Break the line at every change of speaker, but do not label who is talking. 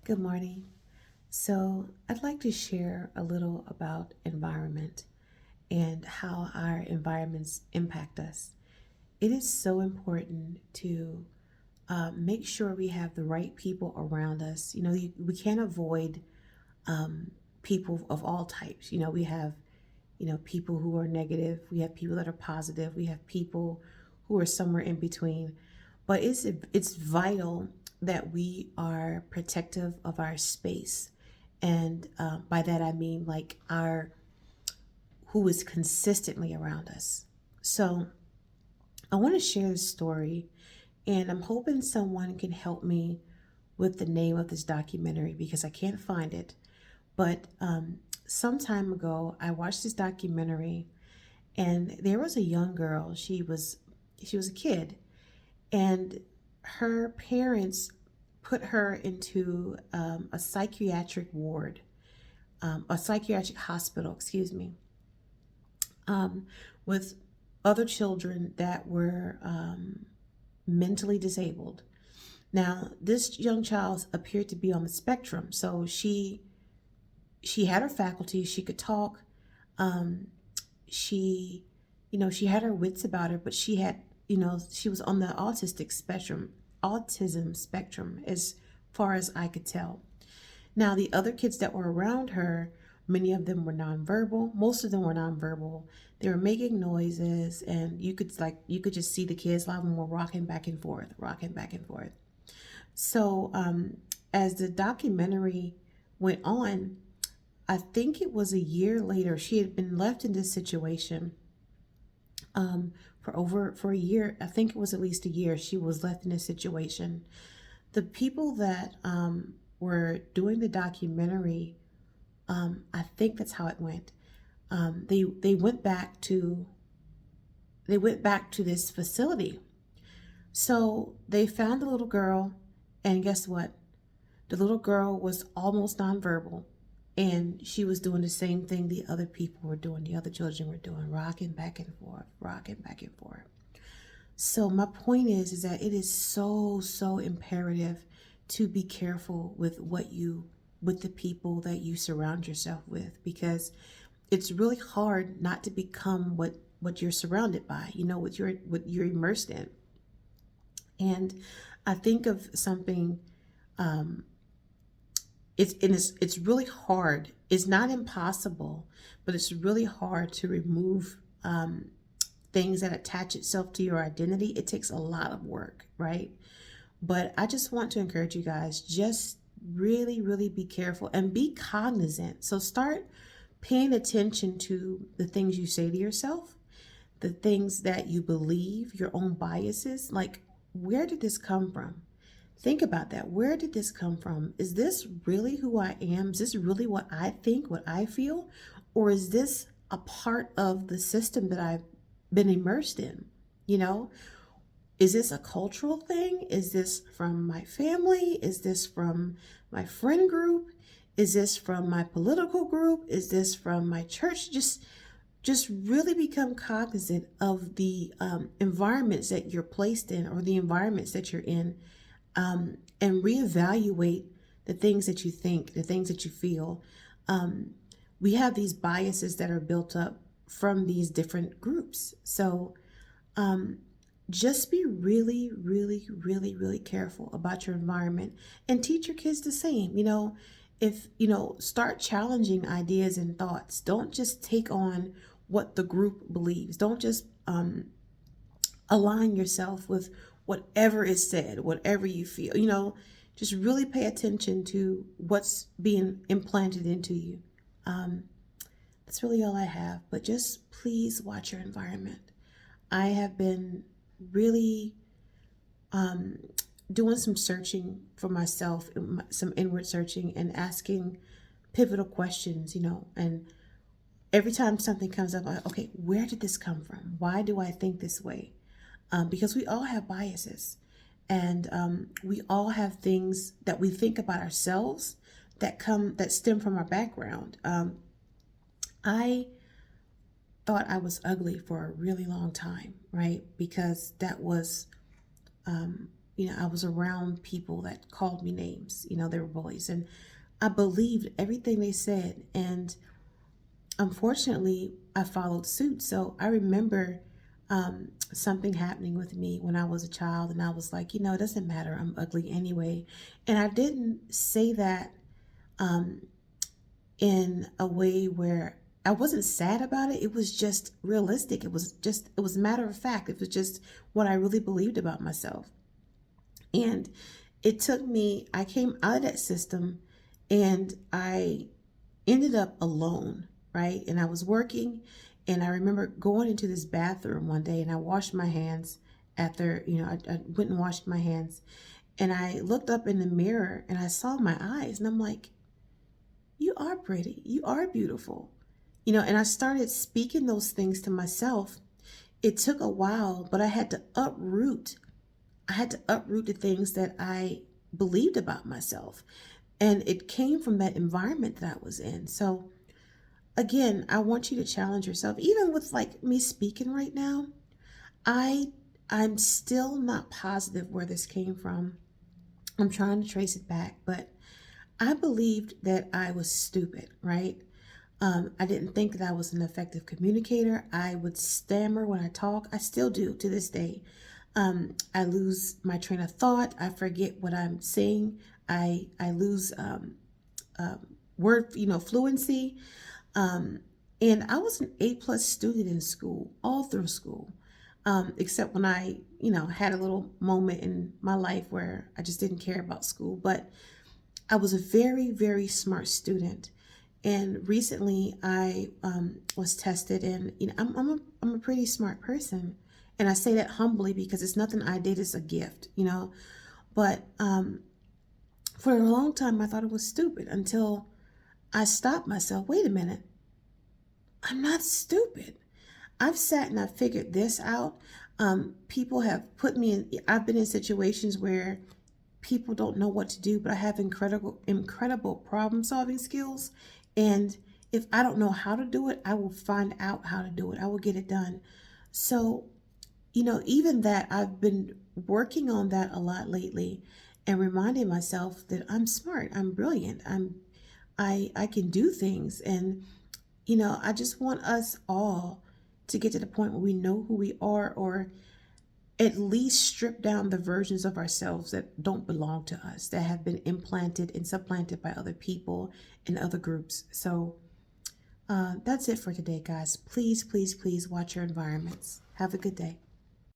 Good morning. So, I'd like to share a little about environment and how our environments impact us. It is so important to make sure we have the right people around us. We can't avoid people of all types. We have, people who are negative, we have people that are positive, we have people who are somewhere in between. But it's vital that we are protective of our space, and by that I mean like our who is consistently around us. So I want to share this story, and I'm hoping someone can help me with the name of this documentary because I can't find it. But some time ago, I watched this documentary, and there was a young girl. She was a kid, and her parents put her into a psychiatric ward, a psychiatric hospital, excuse me, with other children that were mentally disabled. Now, this young child appeared to be on the spectrum, so she had her faculty. She could talk. Um, she, she had her wits about her, but she was on the autism spectrum, as far as I could tell. Now, the other kids that were around her, many of them were nonverbal. Most of them were nonverbal. They were making noises, and you could just see the kids. A lot of them were rocking back and forth, rocking back and forth. So, as the documentary went on, I think it was a year later, she had been left in this situation for a year. I think it was at least a year. She was left in this situation. The people that were doing the documentary, I think that's how it went. They went back to this facility. So they found the little girl, and guess what? The little girl was almost nonverbal, and she was doing the same thing the other people were doing, the other children were doing, rocking back and forth, rocking back and forth. So my point is that it is so imperative to be careful with with the people that you surround yourself with, because it's really hard not to become what you're surrounded by, what you're immersed in. And I think of something. It's really hard. It's not impossible, but it's really hard to remove things that attach itself to your identity. It takes a lot of work, right? But I just want to encourage you guys, just really be careful and be cognizant. So start paying attention to the things you say to yourself, the things that you believe, your own biases. Like, where did this come from? Think about that. Where did this come from? Is this really who I am? Is this really what I think, what I feel? Or is this a part of the system that I've been immersed in? You know, is this a cultural thing? Is this from my family? Is this from my friend group? Is this from my political group? Is this from my church? Just really become cognizant of the environments that you're placed in, or the environments that you're in, and reevaluate the things that you think, the things that you feel. We have these biases that are built up from these different groups. So just be really careful about your environment, and teach your kids the same. If start challenging ideas and thoughts. Don't just take on what the group believes. Don't just align yourself with whatever is said, whatever you feel. Just really pay attention to what's being implanted into you. That's really all I have. But just please watch your environment. I have been really doing some searching for myself, some inward searching, and asking pivotal questions, and every time something comes up, okay, where did this come from? Why do I think this way? Because we all have biases, and we all have things that we think about ourselves that stem from our background. I thought I was ugly for a really long time, right? Because that was I was around people that called me names. They were bullies, and I believed everything they said. And unfortunately, I followed suit. So I remember something happening with me when I was a child, and I was like, it doesn't matter. I'm ugly anyway. And I didn't say that um, in a way where I wasn't sad about it. It was just realistic. It was matter of fact. It was just what I really believed about myself. And it took me, I came out of that system and I ended up alone, right? And I was working, and I remember going into this bathroom one day, and I washed my hands after, I went and washed my hands, and I looked up in the mirror and I saw my eyes, and I'm like, you are pretty, you are beautiful, and I started speaking those things to myself. It took a while, but I had to uproot the things that I believed about myself. And it came from that environment that I was in. So again, I want you to challenge yourself. Even with like me speaking right now, I I'm still not positive where this came from. I'm trying to trace it back, but I believed that I was stupid, right? I didn't think that I was an effective communicator. I would stammer when I talk. I still do to this day. I lose my train of thought. I forget what I'm saying. I lose word, fluency. Um, and I was an A+ student in school, all through school, except when I, had a little moment in my life where I just didn't care about school. But I was a very, very smart student. And recently I was tested, and I'm a pretty smart person. And I say that humbly because it's nothing I did, it's a gift. But for a long time, I thought it was stupid until I stopped myself. Wait a minute. I'm not stupid. I've sat and I've figured this out. People have put me in, I've been in situations where people don't know what to do, but I have incredible problem solving skills. And if I don't know how to do it, I will find out how to do it. I will get it done. So, even that, I've been working on that a lot lately and reminding myself that I'm smart, I'm brilliant, I can do things. And I just want us all to get to the point where we know who we are, or at least strip down the versions of ourselves that don't belong to us, that have been implanted and supplanted by other people and other groups. So that's it for today, guys. Please, please, please watch your environments. Have a good day.